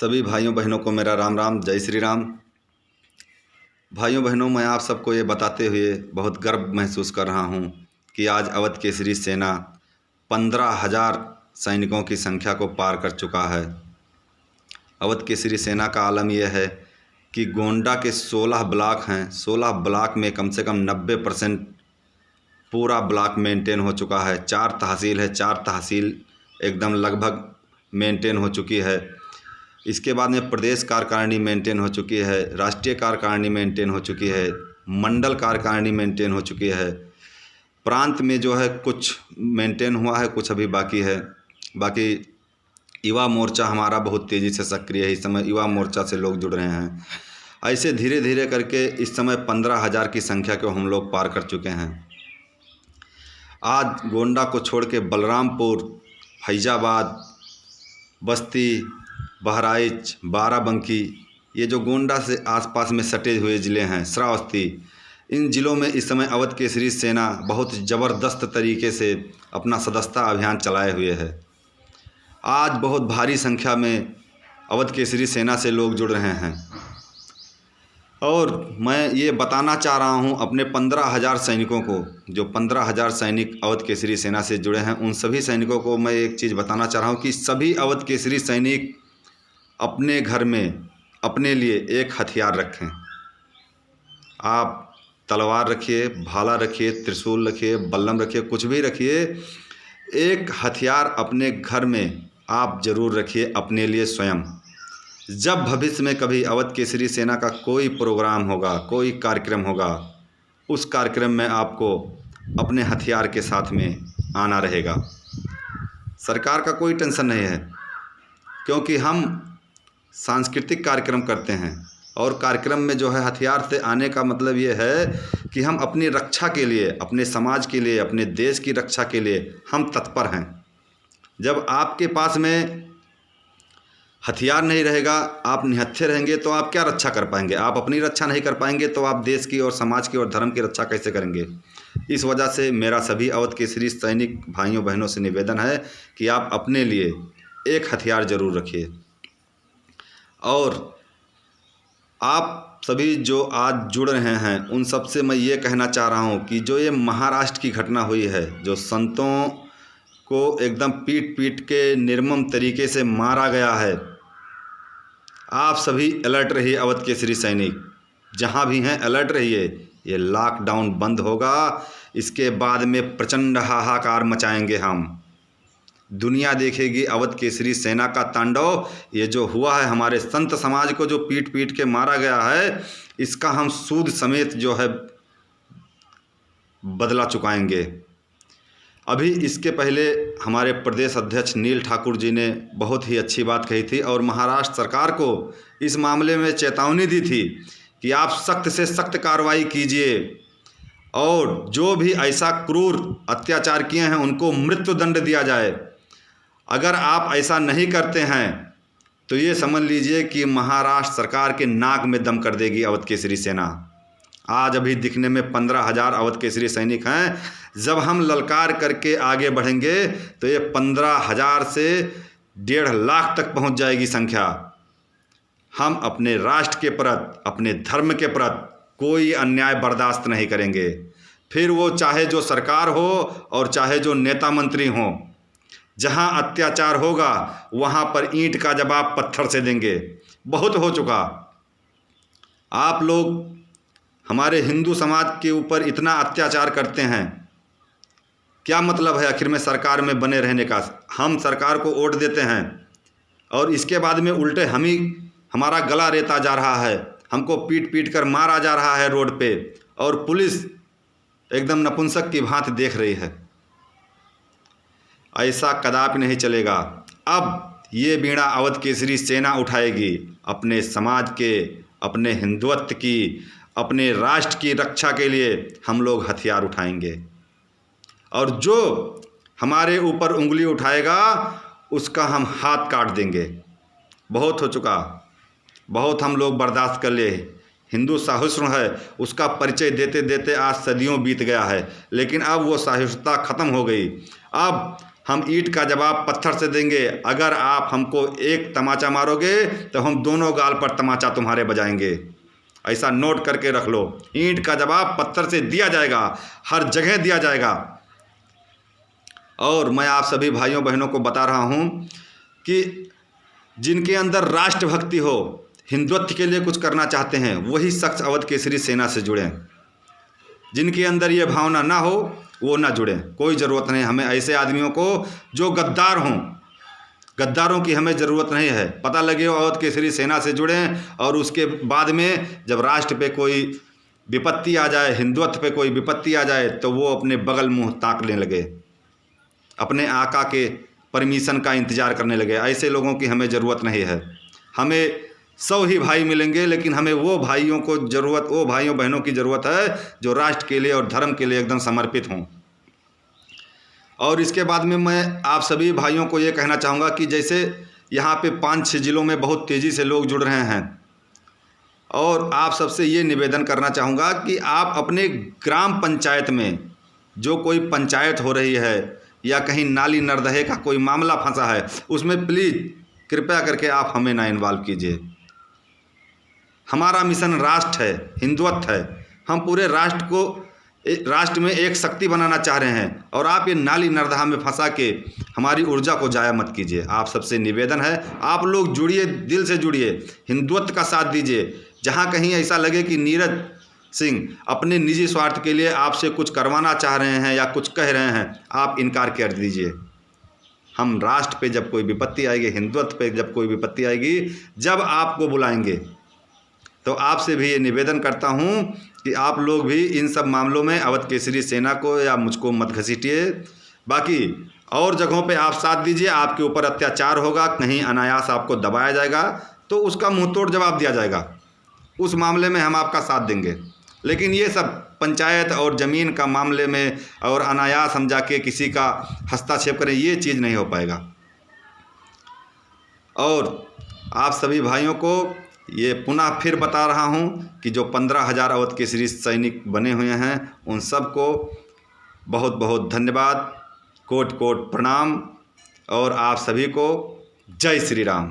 सभी भाइयों बहनों को मेरा राम राम, जय श्री राम। भाइयों बहनों, मैं आप सबको ये बताते हुए बहुत गर्व महसूस कर रहा हूँ कि आज अवध केसरी सेना 15,000 सैनिकों की संख्या को पार कर चुका है। अवध केसरी सेना का आलम यह है कि गोंडा के 16 ब्लॉक हैं। 16 ब्लॉक में कम से कम 90% पूरा ब्लॉक मेंटेन हो चुका है। 4 तहसील है, 4 तहसील एकदम लगभग मेंटेन हो चुकी है। इसके बाद में प्रदेश कार्यकारिणी मेंटेन हो चुकी है, राष्ट्रीय कार्यकारिणी मेंटेन हो चुकी है, मंडल कार्यकारिणी मेंटेन हो चुकी है। प्रांत में जो है कुछ मेंटेन हुआ है, कुछ अभी बाकी है। बाकी युवा मोर्चा हमारा बहुत तेज़ी से सक्रिय है। इस समय युवा मोर्चा से लोग जुड़ रहे हैं। ऐसे धीरे धीरे करके इस समय 15,000 की संख्या को हम लोग पार कर चुके हैं। आज गोंडा को छोड़ के बलरामपुर, फैजाबाद, बस्ती, बहराइच, बाराबंकी, ये जो गोंडा से आसपास में सटे हुए ज़िले हैं, श्रावस्ती, इन ज़िलों में इस समय अवध केसरी सेना बहुत ज़बरदस्त तरीके से अपना सदस्यता अभियान चलाए हुए है। आज बहुत भारी संख्या में अवध केसरी सेना से लोग जुड़ रहे हैं और मैं ये बताना चाह रहा हूँ अपने 15,000 सैनिकों को, जो 15,000 सैनिक अवध केसरी सेना से जुड़े हैं, उन सभी सैनिकों को मैं एक चीज़ बताना चाह रहा हूँ कि सभी अवध केसरी सैनिक अपने घर में अपने लिए एक हथियार रखें। आप तलवार रखिए, भाला रखिए, त्रिशूल रखिए, बल्लम रखिए, कुछ भी रखिए, एक हथियार अपने घर में आप ज़रूर रखिए अपने लिए स्वयं। जब भविष्य में कभी अवध केसरी सेना का कोई प्रोग्राम होगा, कोई कार्यक्रम होगा, उस कार्यक्रम में आपको अपने हथियार के साथ में आना रहेगा। सरकार का कोई टेंशन नहीं है, क्योंकि हम सांस्कृतिक कार्यक्रम करते हैं और कार्यक्रम में जो है हथियार से आने का मतलब ये है कि हम अपनी रक्षा के लिए, अपने समाज के लिए, अपने देश की रक्षा के लिए हम तत्पर हैं। जब आपके पास में हथियार नहीं रहेगा, आप निहत्थे रहेंगे, तो आप क्या रक्षा कर पाएंगे? आप अपनी रक्षा नहीं कर पाएंगे तो आप देश की और समाज की और धर्म की रक्षा कैसे करेंगे? इस वजह से मेरा सभी अवध केसरी सैनिक भाइयों बहनों से निवेदन है कि आप अपने लिए एक हथियार ज़रूर रखिए। और आप सभी जो आज जुड़ रहे हैं उन सब से मैं ये कहना चाह रहा हूँ कि जो ये महाराष्ट्र की घटना हुई है, जो संतों को एकदम पीट पीट के निर्मम तरीके से मारा गया है, आप सभी अलर्ट रहिए। अवध केसरी सैनिक जहाँ भी हैं अलर्ट रहिए। ये लॉकडाउन बंद होगा, इसके बाद में प्रचंड हाहाकार मचाएंगे हम। दुनिया देखेगी अवध केसरी सेना का तांडव। ये जो हुआ है, हमारे संत समाज को जो पीट पीट के मारा गया है, इसका हम सूद समेत जो है बदला चुकाएंगे। अभी इसके पहले हमारे प्रदेश अध्यक्ष नील ठाकुर जी ने बहुत ही अच्छी बात कही थी और महाराष्ट्र सरकार को इस मामले में चेतावनी दी थी कि आप सख्त से सख्त कार्रवाई कीजिए और जो भी ऐसा क्रूर अत्याचार किए हैं उनको मृत्युदंड दिया जाए। अगर आप ऐसा नहीं करते हैं तो ये समझ लीजिए कि महाराष्ट्र सरकार के नाक में दम कर देगी अवध केसरी सेना। आज अभी दिखने में 15,000 अवध केसरी सैनिक हैं। जब हम ललकार करके आगे बढ़ेंगे तो ये 15,000 से 1.5 लाख तक पहुंच जाएगी संख्या। हम अपने राष्ट्र के प्रति, अपने धर्म के प्रति कोई अन्याय बर्दाश्त नहीं करेंगे। फिर वो चाहे जो सरकार हो और चाहे जो नेता मंत्री हों, जहां अत्याचार होगा वहां पर ईंट का जवाब पत्थर से देंगे। बहुत हो चुका। आप लोग हमारे हिंदू समाज के ऊपर इतना अत्याचार करते हैं, क्या मतलब है आखिर में सरकार में बने रहने का? हम सरकार को वोट देते हैं और इसके बाद में उल्टे हमारा गला रेता जा रहा है, हमको पीट पीट कर मारा जा रहा है रोड पे और पुलिस एकदम नपुंसक की भांति देख रही है। ऐसा कदापि नहीं चलेगा। अब ये बीड़ा अवध केसरी सेना उठाएगी। अपने समाज के, अपने हिंदुत्व की, अपने राष्ट्र की रक्षा के लिए हम लोग हथियार उठाएंगे और जो हमारे ऊपर उंगली उठाएगा उसका हम हाथ काट देंगे। बहुत हो चुका, बहुत हम लोग बर्दाश्त कर लिए। हिंदू सहिष्णु है, उसका परिचय देते देते आज सदियों बीत गया है, लेकिन अब वो सहिष्णुता ख़त्म हो गई। अब हम ईंट का जवाब पत्थर से देंगे। अगर आप हमको एक तमाचा मारोगे तो हम दोनों गाल पर तमाचा तुम्हारे बजाएंगे। ऐसा नोट करके रख लो, ईंट का जवाब पत्थर से दिया जाएगा, हर जगह दिया जाएगा। और मैं आप सभी भाइयों बहनों को बता रहा हूँ कि जिनके अंदर राष्ट्रभक्ति हो, हिंदुत्व के लिए कुछ करना चाहते हैं, वही शख्स अवध केसरी सेना से जुड़ें। जिनके अंदर ये भावना ना हो वो ना जुड़ें। कोई ज़रूरत नहीं हमें ऐसे आदमियों को जो गद्दार हों। गद्दारों की हमें ज़रूरत नहीं है। पता लगे अवध केसरी सेना से जुड़ें और उसके बाद में जब राष्ट्र पे कोई विपत्ति आ जाए, हिंदुत्व पे कोई विपत्ति आ जाए, तो वो अपने बगल मुँह ताकने लगे, अपने आका के परमिशन का इंतज़ार करने लगे। ऐसे लोगों की हमें ज़रूरत नहीं है। हमें 100 ही भाई मिलेंगे, लेकिन हमें वो भाइयों को ज़रूरत, वो भाइयों बहनों की ज़रूरत है जो राष्ट्र के लिए और धर्म के लिए एकदम समर्पित हों। और इसके बाद में मैं आप सभी भाइयों को ये कहना चाहूँगा कि जैसे यहाँ पे 5-6 ज़िलों में बहुत तेज़ी से लोग जुड़ रहे हैं, और आप सबसे ये निवेदन करना चाहूँगा कि आप अपने ग्राम पंचायत में जो कोई पंचायत हो रही है या कहीं नाली नर्दहे का कोई मामला फंसा है, उसमें प्लीज़ कृपया करके आप हमें ना इन्वॉल्व कीजिए। हमारा मिशन राष्ट्र है, हिंदुत्व है। हम पूरे राष्ट्र में एक शक्ति बनाना चाह रहे हैं, और आप ये नाली नर्दहा में फंसा के हमारी ऊर्जा को जाया मत कीजिए। आप सबसे निवेदन है, आप लोग जुड़िए, दिल से जुड़िए, हिंदुत्व का साथ दीजिए। जहाँ कहीं ऐसा लगे कि नीरज सिंह अपने निजी स्वार्थ के लिए आपसे कुछ करवाना चाह रहे हैं या कुछ कह रहे हैं, आप इनकार कर दीजिए। हम राष्ट्र पे जब कोई विपत्ति आएगी, हिंदुत्व पे जब कोई विपत्ति आएगी, जब आपको बुलाएंगे, तो आपसे भी ये निवेदन करता हूँ कि आप लोग भी इन सब मामलों में अवध केसरी सेना को या मुझको मत घसीटिए। बाकी और जगहों पे आप साथ दीजिए। आपके ऊपर अत्याचार होगा, कहीं अनायास आपको दबाया जाएगा, तो उसका मुंहतोड़ जवाब दिया जाएगा। उस मामले में हम आपका साथ देंगे। लेकिन ये सब पंचायत और ज़मीन का मामले में और अनायास हम जाके किसी का हस्तक्षेप करें, ये चीज़ नहीं हो पाएगा। और आप सभी भाइयों को ये पुनः फिर बता रहा हूँ कि जो 15,000 अवध केसरी सैनिक बने हुए हैं, उन सब को बहुत बहुत धन्यवाद, कोट कोट प्रणाम, और आप सभी को जय श्री राम।